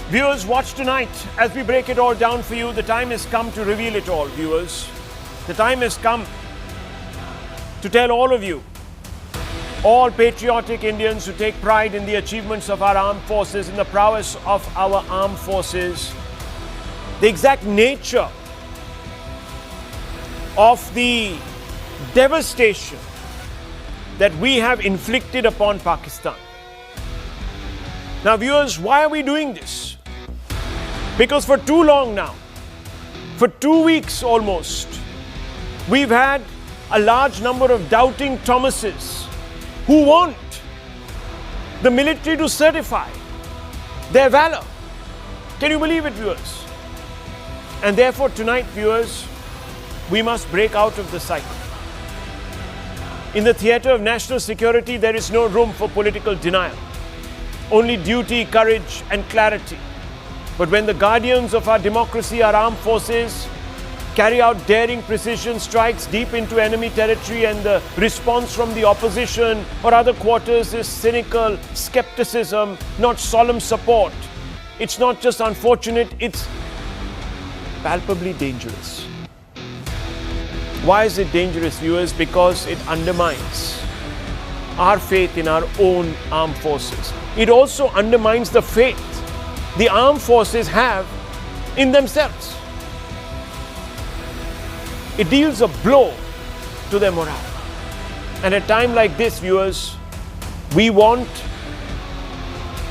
Viewers, watch tonight as we break it all down for you. The time has come to reveal it all, viewers. The time has come to tell all of you, all patriotic Indians who take pride in the achievements of our armed forces, in the prowess of our armed forces, the exact nature of the devastation that we have inflicted upon Pakistan. Now, viewers, why are we doing this? Because for too long now, for 2 weeks almost, we've had a large number of doubting Thomases who want the military to certify their valor. Can you believe it, viewers? And therefore, tonight, viewers, we must break out of the cycle. In the theatre of national security, there is no room for political denial. Only duty, courage, and clarity. But when the guardians of our democracy, our armed forces, carry out daring precision strikes deep into enemy territory, and the response from the opposition or other quarters is cynical skepticism, not solemn support, it's not just unfortunate, it's palpably dangerous. Why is it dangerous, viewers? Because it undermines our faith in our own armed forces. It also undermines the faith the armed forces have in themselves. It deals a blow to their morale. And at a time like this, viewers, we want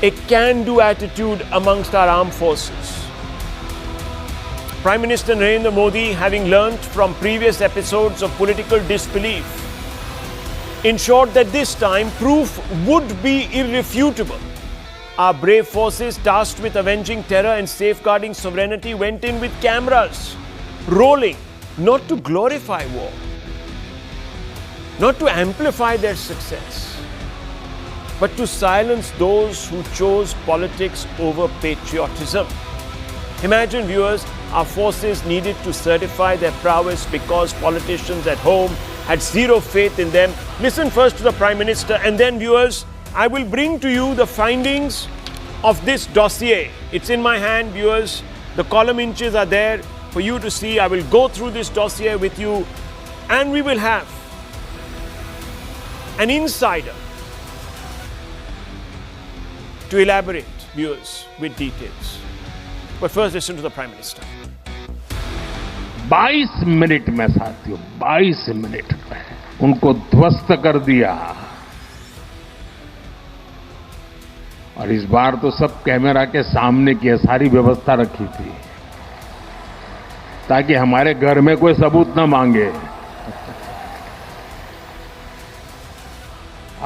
a can-do attitude amongst our armed forces. Prime Minister Narendra Modi, having learnt from previous episodes of political disbelief, ensured that this time proof would be irrefutable. Our brave forces, tasked with avenging terror and safeguarding sovereignty, went in with cameras rolling, not to glorify war, not to amplify their success, but to silence those who chose politics over patriotism. Imagine, viewers, our forces needed to certify their prowess because politicians at home had zero faith in them. Listen first to the Prime Minister, and then, viewers, I will bring to you the findings of this dossier. It's in my hand, viewers. The column inches are there for you to see. I will go through this dossier with you, and we will have an insider to elaborate, viewers, with details. But first, listen to the Prime Minister. 22 minute में साथियों, 22 minute में उनको ध्वस्त कर दिया। और इस बार तो सब कैमरा के सामने की सारी व्यवस्था रखी थी ताकि हमारे घर में कोई सबूत न मांगे।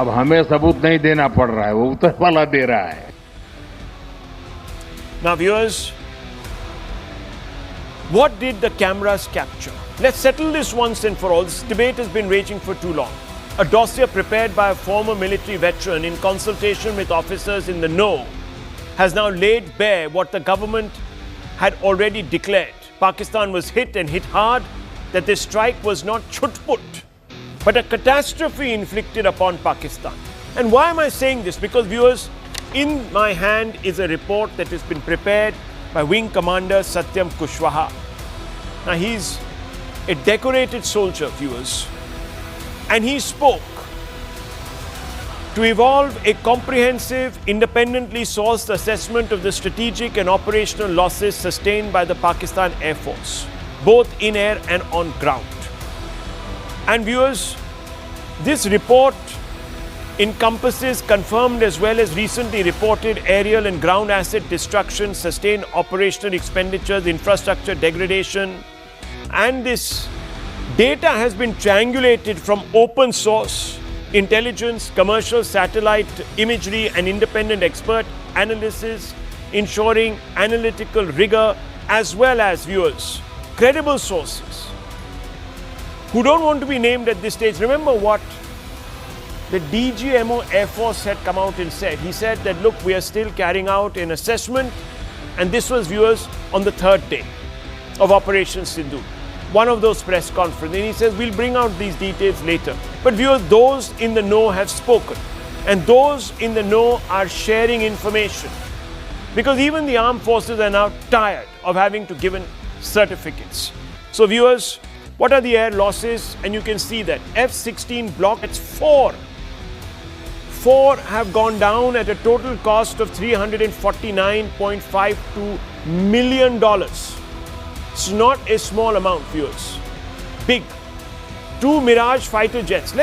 अब हमें सबूत नहीं देना पड़ रहा है, वो ऊपर वाला दे रहा है। Now, viewers, what did the cameras capture? Let's settle this once and for all. This debate has been raging for too long. A dossier prepared by a former military veteran in consultation with officers in the know has now laid bare what the government had already declared. Pakistan was hit and hit hard, that this strike was not chut-put, but a catastrophe inflicted upon Pakistan. And why am I saying this? Because, viewers, in my hand is a report that has been prepared by Wing Commander Satyam Kushwaha. Now, he's a decorated soldier, viewers, and he spoke to evolve a comprehensive, independently sourced assessment of the strategic and operational losses sustained by the Pakistan Air Force, both in air and on ground. And, viewers, this report encompasses confirmed as well as recently reported aerial and ground asset destruction, sustained operational expenditures, infrastructure degradation, and this data has been triangulated from open source intelligence, commercial satellite imagery, and independent expert analysis, ensuring analytical rigor, as well as, viewers, credible sources who don't want to be named at this stage. Remember what the DGMO Air Force had come out and said. He said that, look, we are still carrying out an assessment, and this was, viewers, on the third day of Operation Sindhu, one of those press conferences, and he says we'll bring out these details later. But, viewers, those in the know have spoken, and those in the know are sharing information because even the armed forces are now tired of having to give certificates. So viewers, what are the air losses? And you can see that F-16 block, it's 4 have gone down at a total cost of $349.52 million. It's not a small amount, viewers. Big. 2 Mirage fighter jets.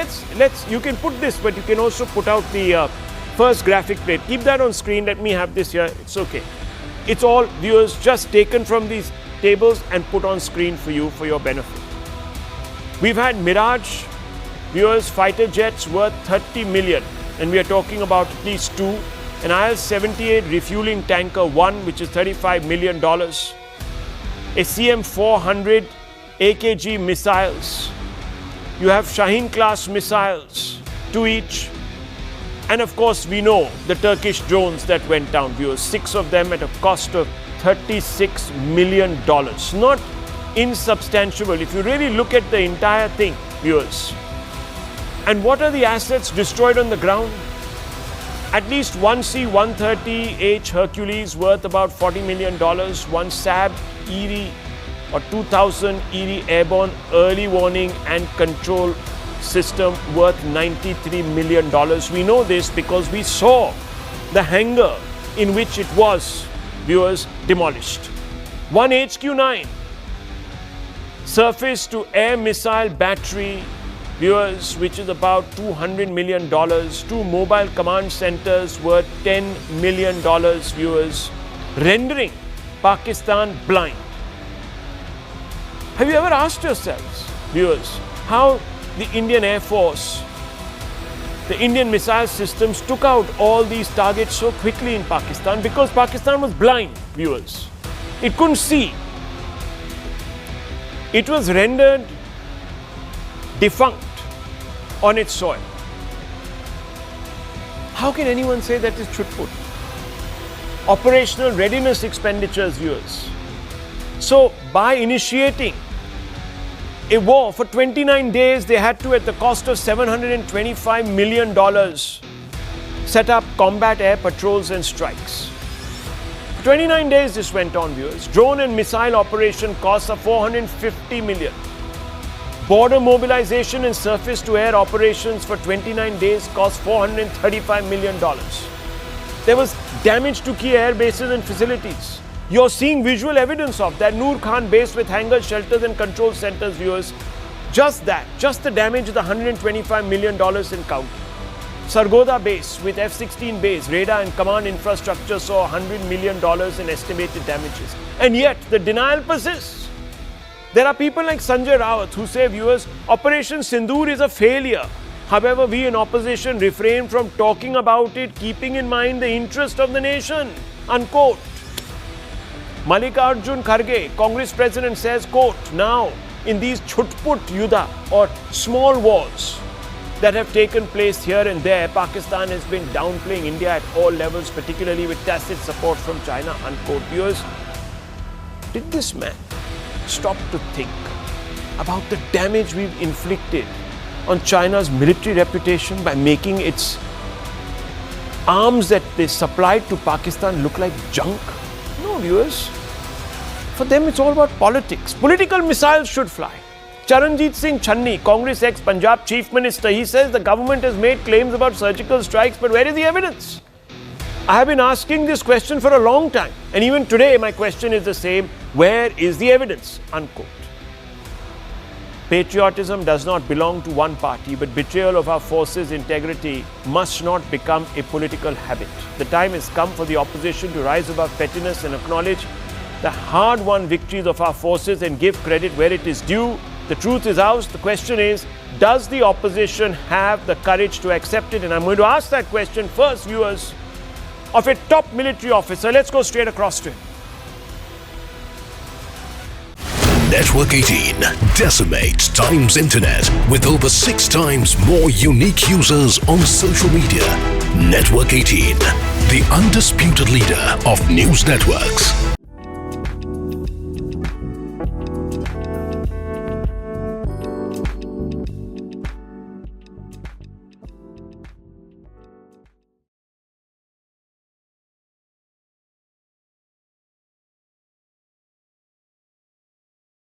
You can put this, but you can also put out the first graphic plate. Keep that on screen. Let me have this here. It's okay. It's all, viewers, just taken from these tables and put on screen for you, for your benefit. We've had Mirage, viewers, fighter jets worth 30 million. And we are talking about at least 2. An IL-78 refueling tanker 1, which is $35 million. A CM-400 AKG missiles. You have Shaheen class missiles, 2 each. And of course, we know the Turkish drones that went down, viewers. 6 of them at a cost of $36 million. Not insubstantial if you really look at the entire thing, viewers. And what are the assets destroyed on the ground? At least one C-130H Hercules worth about $40 million, one SAB Erie or 2000 Erie Airborne Early Warning and Control System worth $93 million. We know this because we saw the hangar in which it was, viewers, demolished. One HQ-9 surface to air missile battery, viewers, which is about $200 million. 2 mobile command centers worth $10 million, viewers, rendering Pakistan blind. Have you ever asked yourselves, viewers, how the Indian Air Force, the Indian missile systems took out all these targets so quickly in Pakistan? Because Pakistan was blind, viewers. It couldn't see. It was rendered defunct on its soil. How can anyone say that is chutput? Operational readiness expenditures, viewers. So by initiating a war for 29 days, they had to, at the cost of $725 million, set up combat air patrols and strikes. For 29 days this went on, viewers. Drone and missile operation costs are $450 million. Border mobilization and surface-to-air operations for 29 days cost $435 million. There was damage to key air bases and facilities. You're seeing visual evidence of that. Noor Khan base with hangars, shelters and control centers, viewers. Just that, just the damage is $125 million in count. Sargodha base with F-16 base, radar and command infrastructure saw $100 million in estimated damages. And yet, the denial persists. There are people like Sanjay Rawat who say, viewers, Operation Sindoor is a failure. However, we in opposition refrain from talking about it, keeping in mind the interest of the nation, unquote. Mallikarjun Kharge, Congress president, says, quote, now in these chutput yuddha or small wars that have taken place here and there, Pakistan has been downplaying India at all levels, particularly with tacit support from China, unquote. Viewers, did this man stop to think about the damage we've inflicted on China's military reputation by making its arms that they supplied to Pakistan look like junk? No, viewers. For them, it's all about politics. Political missiles should fly. Charanjit Singh Channi, Congress ex-Punjab Chief Minister, he says the government has made claims about surgical strikes, but where is the evidence? I have been asking this question for a long time. And even today, my question is the same. Where is the evidence? Unquote. Patriotism does not belong to one party, but betrayal of our forces' integrity must not become a political habit. The time has come for the opposition to rise above pettiness and acknowledge the hard-won victories of our forces and give credit where it is due. The truth is ours. The question is, does the opposition have the courage to accept it? And I'm going to ask that question first, viewers, of a top military officer. Let's go straight across to him. Network 18 decimates Times Internet with over 6 times more unique users on social media. Network 18, the undisputed leader of news networks.